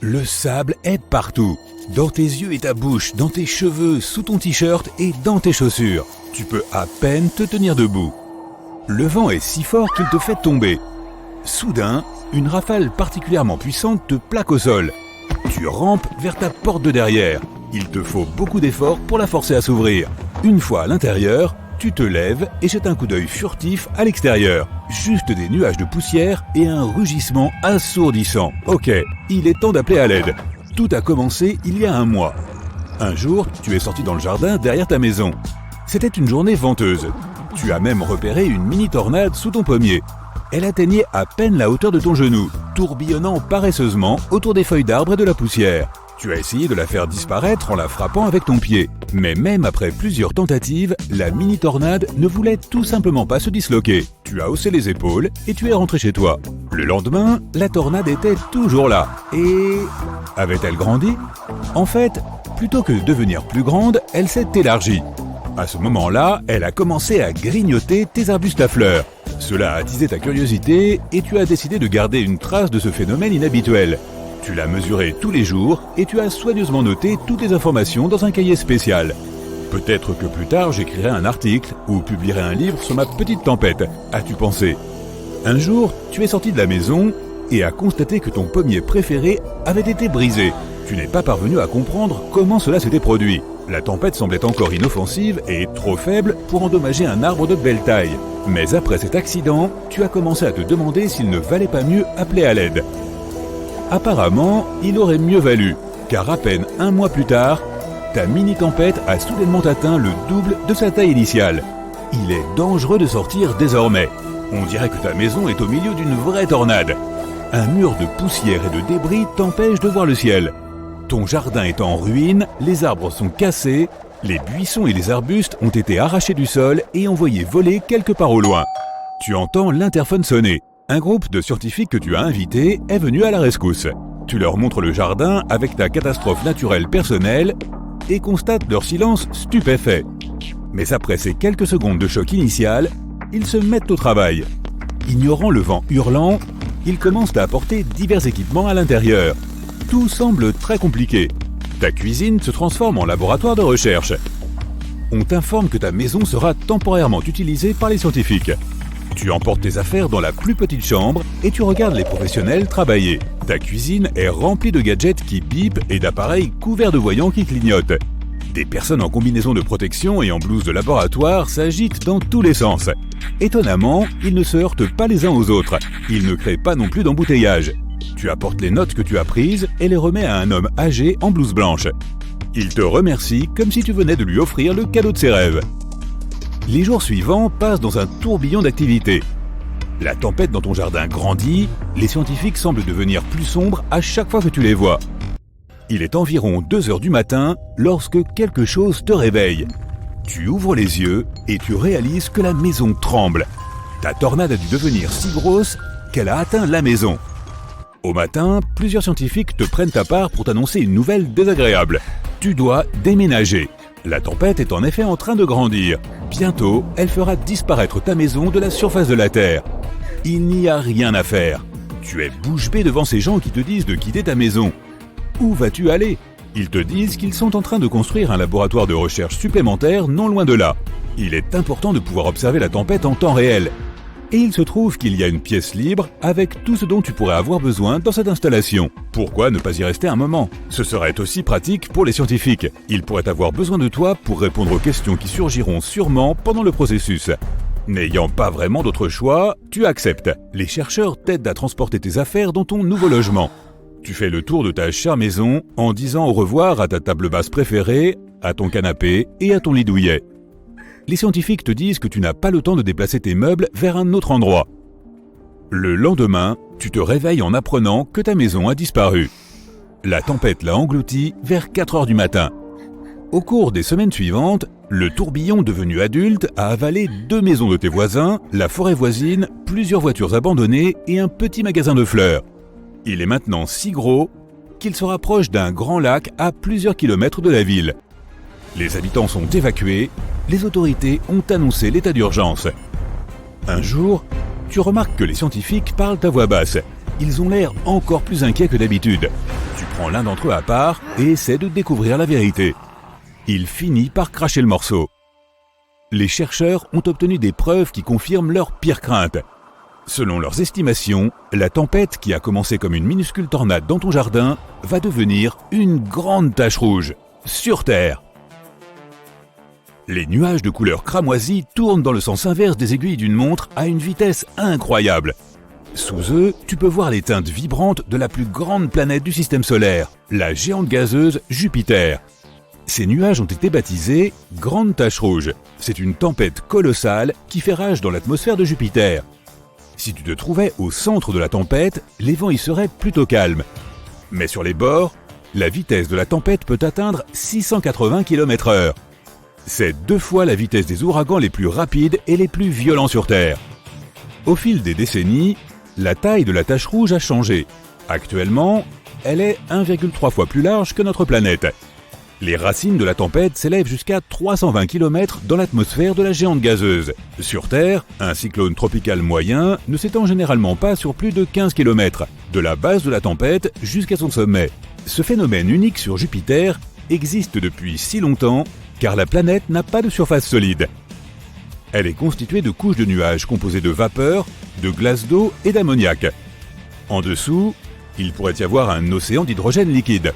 Le sable est partout. Dans tes yeux et ta bouche, dans tes cheveux, sous ton t-shirt et dans tes chaussures. Tu peux à peine te tenir debout. Le vent est si fort qu'il te fait tomber. Soudain, une rafale particulièrement puissante te plaque au sol. Tu rampes vers ta porte de derrière. Il te faut beaucoup d'efforts pour la forcer à s'ouvrir. Une fois à l'intérieur, tu te lèves et jettes un coup d'œil furtif à l'extérieur. Juste des nuages de poussière et un rugissement assourdissant. Ok, il est temps d'appeler à l'aide. Tout a commencé il y a un mois. Un jour, tu es sorti dans le jardin derrière ta maison. C'était une journée venteuse. Tu as même repéré une mini-tornade sous ton pommier. Elle atteignait à peine la hauteur de ton genou, tourbillonnant paresseusement autour des feuilles d'arbre et de la poussière. Tu as essayé de la faire disparaître en la frappant avec ton pied. Mais même après plusieurs tentatives, la mini-tornade ne voulait tout simplement pas se disloquer. Tu as haussé les épaules et tu es rentré chez toi. Le lendemain, la tornade était toujours là. Et... avait-elle grandi? En fait, plutôt que de devenir plus grande, elle s'est élargie. À ce moment-là, elle a commencé à grignoter tes arbustes à fleurs. Cela a attisé ta curiosité et tu as décidé de garder une trace de ce phénomène inhabituel. Tu l'as mesuré tous les jours et tu as soigneusement noté toutes les informations dans un cahier spécial. Peut-être que plus tard j'écrirai un article ou publierai un livre sur ma petite tempête, as-tu pensé? Un jour, tu es sorti de la maison et as constaté que ton pommier préféré avait été brisé. Tu n'es pas parvenu à comprendre comment cela s'était produit. La tempête semblait encore inoffensive et trop faible pour endommager un arbre de belle taille. Mais après cet accident, tu as commencé à te demander s'il ne valait pas mieux appeler à l'aide. Apparemment, il aurait mieux valu, car à peine un mois plus tard, ta mini-tempête a soudainement atteint le double de sa taille initiale. Il est dangereux de sortir désormais. On dirait que ta maison est au milieu d'une vraie tornade. Un mur de poussière et de débris t'empêche de voir le ciel. Ton jardin est en ruine, les arbres sont cassés, les buissons et les arbustes ont été arrachés du sol et envoyés voler quelque part au loin. Tu entends l'interphone sonner. Un groupe de scientifiques que tu as invités est venu à la rescousse. Tu leur montres le jardin avec ta catastrophe naturelle personnelle et constates leur silence stupéfait. Mais après ces quelques secondes de choc initial, ils se mettent au travail. Ignorant le vent hurlant, ils commencent à apporter divers équipements à l'intérieur. Tout semble très compliqué. Ta cuisine se transforme en laboratoire de recherche. On t'informe que ta maison sera temporairement utilisée par les scientifiques. Tu emportes tes affaires dans la plus petite chambre et tu regardes les professionnels travailler. Ta cuisine est remplie de gadgets qui bipent et d'appareils couverts de voyants qui clignotent. Des personnes en combinaison de protection et en blouse de laboratoire s'agitent dans tous les sens. Étonnamment, ils ne se heurtent pas les uns aux autres. Ils ne créent pas non plus d'embouteillage. Tu apportes les notes que tu as prises et les remets à un homme âgé en blouse blanche. Il te remercie comme si tu venais de lui offrir le cadeau de ses rêves. Les jours suivants passent dans un tourbillon d'activités. La tempête dans ton jardin grandit, les scientifiques semblent devenir plus sombres à chaque fois que tu les vois. Il est environ 2 heures du matin lorsque quelque chose te réveille. Tu ouvres les yeux et tu réalises que la maison tremble. Ta tornade a dû devenir si grosse qu'elle a atteint la maison. Au matin, plusieurs scientifiques te prennent à part pour t'annoncer une nouvelle désagréable. Tu dois déménager. La tempête est en effet en train de grandir. Bientôt, elle fera disparaître ta maison de la surface de la Terre. Il n'y a rien à faire. Tu es bouche bée devant ces gens qui te disent de quitter ta maison. Où vas-tu aller? Ils te disent qu'ils sont en train de construire un laboratoire de recherche supplémentaire non loin de là. Il est important de pouvoir observer la tempête en temps réel. Et il se trouve qu'il y a une pièce libre avec tout ce dont tu pourrais avoir besoin dans cette installation. Pourquoi ne pas y rester un moment? Ce serait aussi pratique pour les scientifiques. Ils pourraient avoir besoin de toi pour répondre aux questions qui surgiront sûrement pendant le processus. N'ayant pas vraiment d'autre choix, tu acceptes. Les chercheurs t'aident à transporter tes affaires dans ton nouveau logement. Tu fais le tour de ta chère maison en disant au revoir à ta table basse préférée, à ton canapé et à ton lit douillet. Les scientifiques te disent que tu n'as pas le temps de déplacer tes meubles vers un autre endroit. Le lendemain, tu te réveilles en apprenant que ta maison a disparu. La tempête l'a engloutie vers 4 heures du matin. Au cours des semaines suivantes, le tourbillon devenu adulte a avalé 2 maisons de tes voisins, la forêt voisine, plusieurs voitures abandonnées et un petit magasin de fleurs. Il est maintenant si gros qu'il se rapproche d'un grand lac à plusieurs kilomètres de la ville. Les habitants sont évacués, les autorités ont annoncé l'état d'urgence. Un jour, tu remarques que les scientifiques parlent à voix basse. ils ont l'air encore plus inquiets que d'habitude. Tu prends l'un d'entre eux à part et essaies de découvrir la vérité. Il finit par cracher le morceau. Les chercheurs ont obtenu des preuves qui confirment leurs pires craintes. Selon leurs estimations, la tempête qui a commencé comme une minuscule tornade dans ton jardin va devenir une grande tache rouge sur Terre. Les nuages de couleur cramoisie tournent dans le sens inverse des aiguilles d'une montre à une vitesse incroyable. Sous eux, tu peux voir les teintes vibrantes de la plus grande planète du système solaire, la géante gazeuse Jupiter. Ces nuages ont été baptisés « Grande Tache Rouge ». C'est une tempête colossale qui fait rage dans l'atmosphère de Jupiter. Si tu te trouvais au centre de la tempête, les vents y seraient plutôt calmes. Mais sur les bords, la vitesse de la tempête peut atteindre 680 km/h. C'est 2 fois la vitesse des ouragans les plus rapides et les plus violents sur Terre. Au fil des décennies, la taille de la tache rouge a changé. Actuellement, elle est 1,3 fois plus large que notre planète. Les racines de la tempête s'élèvent jusqu'à 320 km dans l'atmosphère de la géante gazeuse. Sur Terre, un cyclone tropical moyen ne s'étend généralement pas sur plus de 15 km, de la base de la tempête jusqu'à son sommet. Ce phénomène unique sur Jupiter existe depuis si longtemps car la planète n'a pas de surface solide. Elle est constituée de couches de nuages composées de vapeur, de glace d'eau et d'ammoniac. En dessous, il pourrait y avoir un océan d'hydrogène liquide.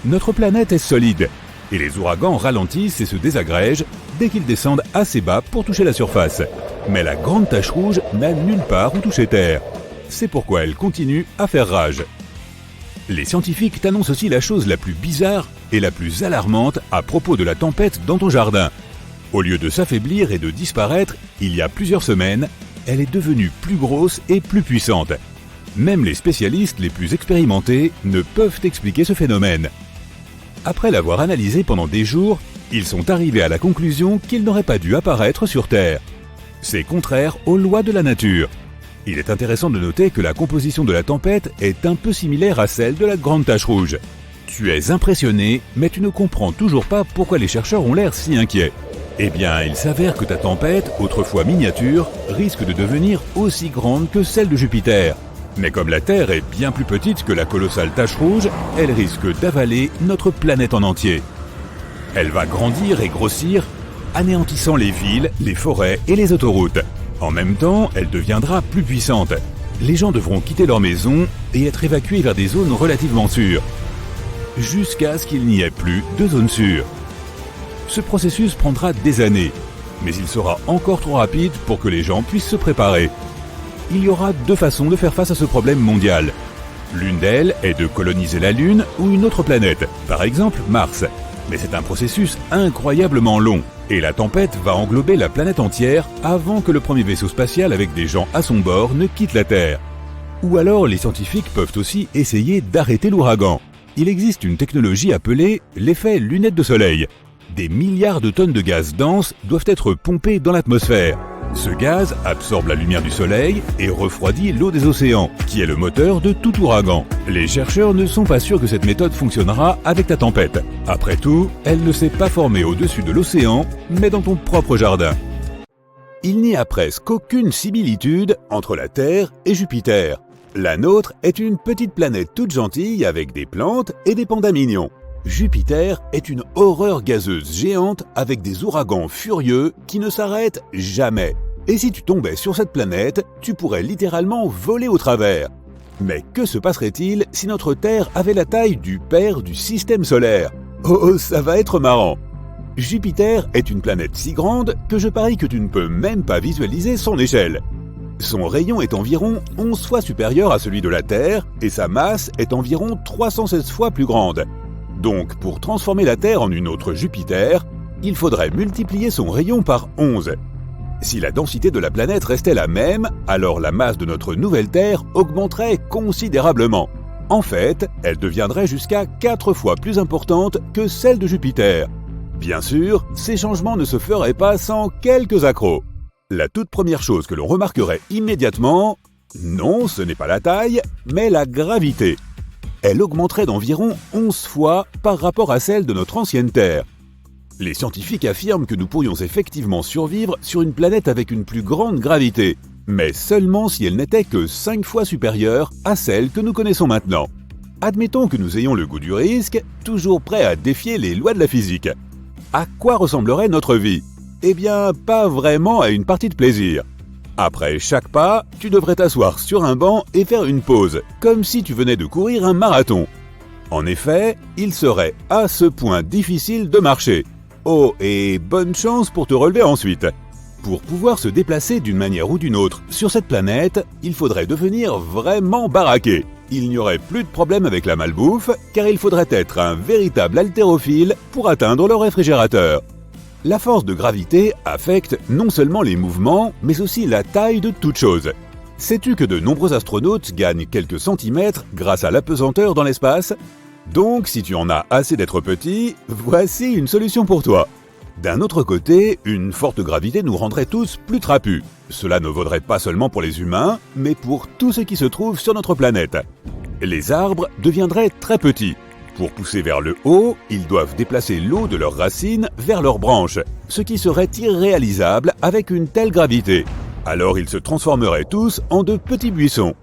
Notre planète est solide, et les ouragans ralentissent et se désagrègent dès qu'ils descendent assez bas pour toucher la surface. Mais la grande tache rouge n'a nulle part où toucher Terre. C'est pourquoi elle continue à faire rage. Les scientifiques t'annoncent aussi la chose la plus bizarre et la plus alarmante à propos de la tempête dans ton jardin. Au lieu de s'affaiblir et de disparaître, il y a plusieurs semaines, elle est devenue plus grosse et plus puissante. Même les spécialistes les plus expérimentés ne peuvent expliquer ce phénomène. Après l'avoir analysé pendant des jours, ils sont arrivés à la conclusion qu'il n'aurait pas dû apparaître sur Terre. C'est contraire aux lois de la nature. Il est intéressant de noter que la composition de la tempête est un peu similaire à celle de la grande tache rouge. Tu es impressionné, mais tu ne comprends toujours pas pourquoi les chercheurs ont l'air si inquiets. Eh bien, il s'avère que ta tempête, autrefois miniature, risque de devenir aussi grande que celle de Jupiter. Mais comme la Terre est bien plus petite que la colossale tache rouge, elle risque d'avaler notre planète en entier. Elle va grandir et grossir, anéantissant les villes, les forêts et les autoroutes. En même temps, elle deviendra plus puissante. Les gens devront quitter leur maison et être évacués vers des zones relativement sûres, jusqu'à ce qu'il n'y ait plus de zones sûres. Ce processus prendra des années, mais il sera encore trop rapide pour que les gens puissent se préparer. Il y aura 2 façons de faire face à ce problème mondial. L'une d'elles est de coloniser la Lune ou une autre planète, par exemple Mars. Mais c'est un processus incroyablement long, et la tempête va englober la planète entière avant que le premier vaisseau spatial avec des gens à son bord ne quitte la Terre. Ou alors les scientifiques peuvent aussi essayer d'arrêter l'ouragan. Il existe une technologie appelée l'effet lunette de soleil. Des milliards de tonnes de gaz dense doivent être pompées dans l'atmosphère. Ce gaz absorbe la lumière du soleil et refroidit l'eau des océans, qui est le moteur de tout ouragan. Les chercheurs ne sont pas sûrs que cette méthode fonctionnera avec ta tempête. Après tout, elle ne s'est pas formée au-dessus de l'océan, mais dans ton propre jardin. Il n'y a presque aucune similitude entre la Terre et Jupiter. La nôtre est une petite planète toute gentille avec des plantes et des pandas mignons. Jupiter est une horreur gazeuse géante avec des ouragans furieux qui ne s'arrêtent jamais. Et si tu tombais sur cette planète, tu pourrais littéralement voler au travers. Mais que se passerait-il si notre Terre avait la taille du père du système solaire? Oh, ça va être marrant! Jupiter est une planète si grande que je parie que tu ne peux même pas visualiser son échelle. Son rayon est environ 11 fois supérieur à celui de la Terre et sa masse est environ 316 fois plus grande. Donc, pour transformer la Terre en une autre Jupiter, il faudrait multiplier son rayon par 11. Si la densité de la planète restait la même, alors la masse de notre nouvelle Terre augmenterait considérablement. En fait, elle deviendrait jusqu'à 4 fois plus importante que celle de Jupiter. Bien sûr, ces changements ne se feraient pas sans quelques accros. La toute première chose que l'on remarquerait immédiatement, non, ce n'est pas la taille, mais la gravité. Elle augmenterait d'environ 11 fois par rapport à celle de notre ancienne Terre. Les scientifiques affirment que nous pourrions effectivement survivre sur une planète avec une plus grande gravité. mais seulement si elle n'était que 5 fois supérieure à celle que nous connaissons maintenant. Admettons que nous ayons le goût du risque, toujours prêts à défier les lois de la physique. À quoi ressemblerait notre vie? Eh bien, pas vraiment à une partie de plaisir. Après chaque pas, tu devrais t'asseoir sur un banc et faire une pause, comme si tu venais de courir un marathon. En effet, il serait à ce point difficile de marcher. Oh, et bonne chance pour te relever ensuite. Pour pouvoir se déplacer d'une manière ou d'une autre sur cette planète, il faudrait devenir vraiment baraqué. Il n'y aurait plus de problème avec la malbouffe, car il faudrait être un véritable haltérophile pour atteindre le réfrigérateur. La force de gravité affecte non seulement les mouvements, mais aussi la taille de toute chose. Sais-tu que de nombreux astronautes gagnent quelques centimètres grâce à l'apesanteur dans l'espace? Donc, si tu en as assez d'être petit, voici une solution pour toi. D'un autre côté, une forte gravité nous rendrait tous plus trapus. Cela ne vaudrait pas seulement pour les humains, mais pour tout ce qui se trouve sur notre planète. Les arbres deviendraient très petits. Pour pousser vers le haut, ils doivent déplacer l'eau de leurs racines vers leurs branches, ce qui serait irréalisable avec une telle gravité. Alors ils se transformeraient tous en de petits buissons.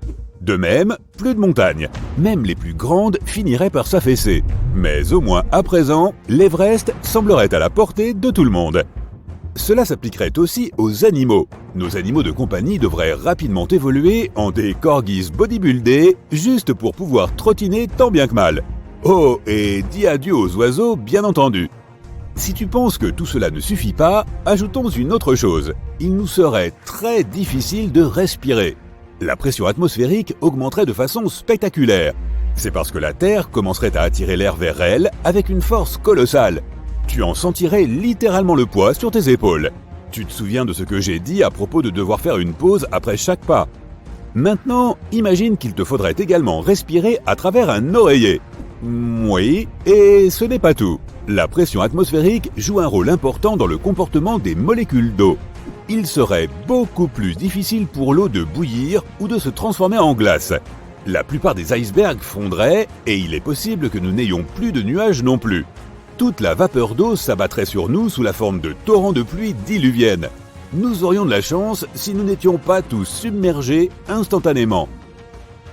De même, plus de montagnes. Même les plus grandes finiraient par s'affaisser. Mais au moins à présent, l'Everest semblerait à la portée de tout le monde. Cela s'appliquerait aussi aux animaux. Nos animaux de compagnie devraient rapidement évoluer en des corgis bodybuildés, juste pour pouvoir trottiner tant bien que mal. Oh, et dis adieu aux oiseaux, bien entendu. Si tu penses que tout cela ne suffit pas, ajoutons une autre chose. Il nous serait très difficile de respirer. La pression atmosphérique augmenterait de façon spectaculaire. C'est parce que la Terre commencerait à attirer l'air vers elle avec une force colossale. Tu en sentirais littéralement le poids sur tes épaules. Tu te souviens de ce que j'ai dit à propos de devoir faire une pause après chaque pas. Maintenant, imagine qu'il te faudrait également respirer à travers un oreiller. Oui, et ce n'est pas tout. La pression atmosphérique joue un rôle important dans le comportement des molécules d'eau. Il serait beaucoup plus difficile pour l'eau de bouillir ou de se transformer en glace. La plupart des icebergs fondraient et il est possible que nous n'ayons plus de nuages non plus. Toute la vapeur d'eau s'abattrait sur nous sous la forme de torrents de pluie diluvienne. Nous aurions de la chance si nous n'étions pas tous submergés instantanément.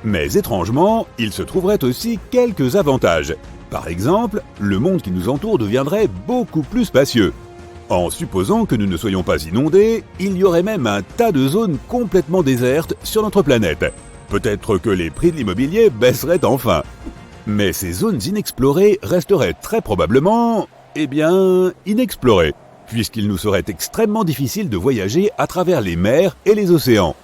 Mais étrangement, il se trouverait aussi quelques avantages. Par exemple, le monde qui nous entoure deviendrait beaucoup plus spacieux. En supposant que nous ne soyons pas inondés, il y aurait même un tas de zones complètement désertes sur notre planète. Peut-être que les prix de l'immobilier baisseraient enfin. Mais ces zones inexplorées resteraient très probablement, inexplorées, puisqu'il nous serait extrêmement difficile de voyager à travers les mers et les océans.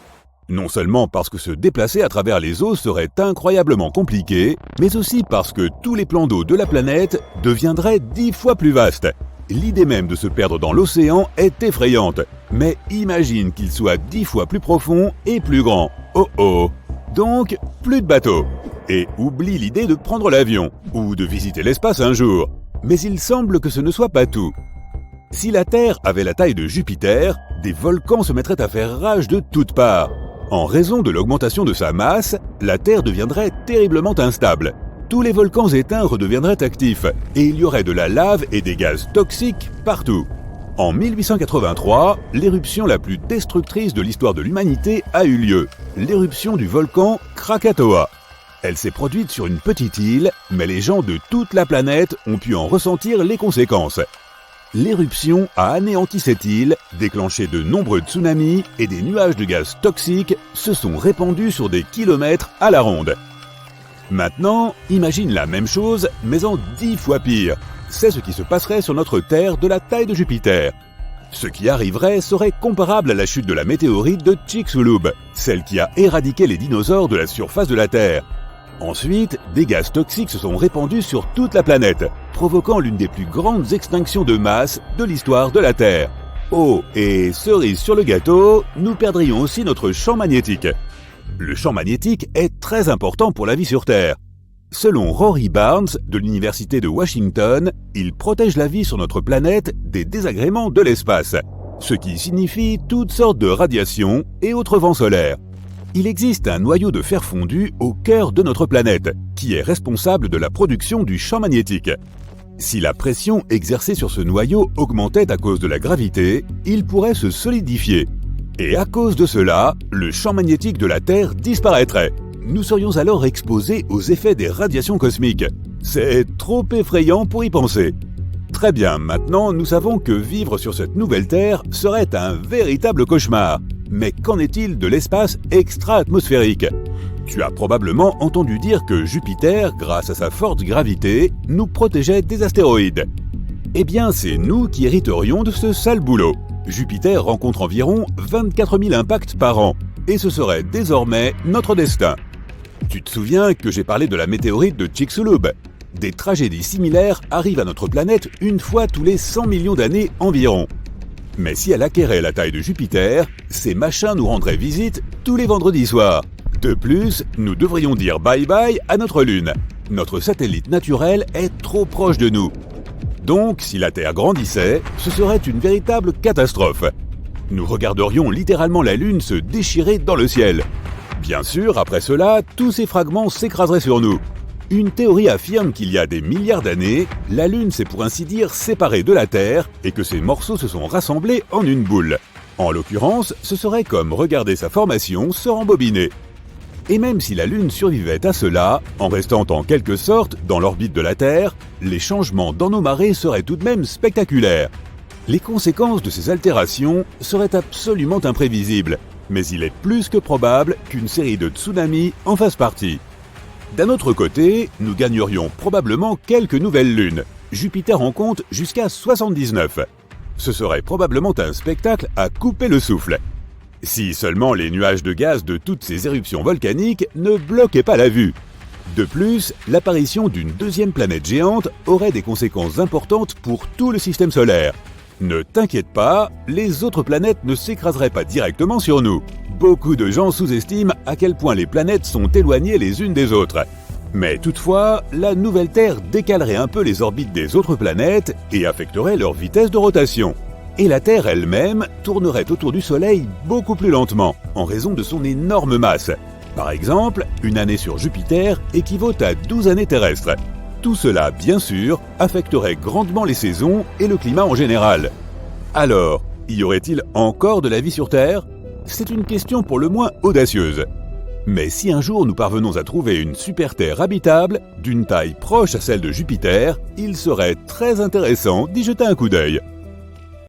Non seulement parce que se déplacer à travers les eaux serait incroyablement compliqué, mais aussi parce que tous les plans d'eau de la planète deviendraient 10 fois plus vastes. L'idée même de se perdre dans l'océan est effrayante, mais imagine qu'il soit 10 fois plus profond et plus grand. Oh oh! Donc, plus de bateaux. Et oublie l'idée de prendre l'avion, ou de visiter l'espace un jour. Mais il semble que ce ne soit pas tout. Si la Terre avait la taille de Jupiter, des volcans se mettraient à faire rage de toutes parts. En raison de l'augmentation de sa masse, la Terre deviendrait terriblement instable. Tous les volcans éteints redeviendraient actifs, et il y aurait de la lave et des gaz toxiques partout. En 1883, l'éruption la plus destructrice de l'histoire de l'humanité a eu lieu, l'éruption du volcan Krakatoa. Elle s'est produite sur une petite île, mais les gens de toute la planète ont pu en ressentir les conséquences. L'éruption a anéanti cette île, déclenché de nombreux tsunamis et des nuages de gaz toxiques se sont répandus sur des kilomètres à la ronde. Maintenant, imagine la même chose, mais en 10 fois pire. C'est ce qui se passerait sur notre Terre de la taille de Jupiter. Ce qui arriverait serait comparable à la chute de la météorite de Chicxulub, celle qui a éradiqué les dinosaures de la surface de la Terre. Ensuite, des gaz toxiques se sont répandus sur toute la planète, provoquant l'une des plus grandes extinctions de masse de l'histoire de la Terre. Oh, et cerise sur le gâteau, nous perdrions aussi notre champ magnétique. Le champ magnétique est très important pour la vie sur Terre. Selon Rory Barnes de l'Université de Washington, il protège la vie sur notre planète des désagréments de l'espace, ce qui signifie toutes sortes de radiations et autres vents solaires. Il existe un noyau de fer fondu au cœur de notre planète, qui est responsable de la production du champ magnétique. Si la pression exercée sur ce noyau augmentait à cause de la gravité, il pourrait se solidifier. Et à cause de cela, le champ magnétique de la Terre disparaîtrait. Nous serions alors exposés aux effets des radiations cosmiques. C'est trop effrayant pour y penser. Très bien, maintenant nous savons que vivre sur cette nouvelle Terre serait un véritable cauchemar. Mais qu'en est-il de l'espace extra-atmosphérique ? Tu as probablement entendu dire que Jupiter, grâce à sa forte gravité, nous protégeait des astéroïdes. Eh bien, c'est nous qui hériterions de ce sale boulot. Jupiter rencontre environ 24 000 impacts par an, et ce serait désormais notre destin. Tu te souviens que j'ai parlé de la météorite de Chicxulub ? Des tragédies similaires arrivent à notre planète une fois tous les 100 millions d'années environ. Mais si elle acquérait la taille de Jupiter, ces machins nous rendraient visite tous les vendredis soirs. De plus, nous devrions dire bye-bye à notre Lune. Notre satellite naturel est trop proche de nous. Donc, si la Terre grandissait, ce serait une véritable catastrophe. Nous regarderions littéralement la Lune se déchirer dans le ciel. Bien sûr, après cela, tous ces fragments s'écraseraient sur nous. Une théorie affirme qu'il y a des milliards d'années, la Lune s'est pour ainsi dire séparée de la Terre et que ces morceaux se sont rassemblés en une boule. En l'occurrence, ce serait comme regarder sa formation se rembobiner. Et même si la Lune survivait à cela, en restant en quelque sorte dans l'orbite de la Terre, les changements dans nos marées seraient tout de même spectaculaires. Les conséquences de ces altérations seraient absolument imprévisibles, mais il est plus que probable qu'une série de tsunamis en fasse partie. D'un autre côté, nous gagnerions probablement quelques nouvelles lunes. Jupiter en compte jusqu'à 79. Ce serait probablement un spectacle à couper le souffle. Si seulement les nuages de gaz de toutes ces éruptions volcaniques ne bloquaient pas la vue. De plus, l'apparition d'une deuxième planète géante aurait des conséquences importantes pour tout le système solaire. Ne t'inquiète pas, les autres planètes ne s'écraseraient pas directement sur nous. Beaucoup de gens sous-estiment à quel point les planètes sont éloignées les unes des autres. Mais toutefois, la nouvelle Terre décalerait un peu les orbites des autres planètes et affecterait leur vitesse de rotation. Et la Terre elle-même tournerait autour du Soleil beaucoup plus lentement, en raison de son énorme masse. Par exemple, une année sur Jupiter équivaut à 12 années terrestres. Tout cela, bien sûr, affecterait grandement les saisons et le climat en général. Alors, y aurait-il encore de la vie sur Terre ? C'est une question pour le moins audacieuse. Mais si un jour nous parvenons à trouver une super-Terre habitable, d'une taille proche à celle de Jupiter, il serait très intéressant d'y jeter un coup d'œil.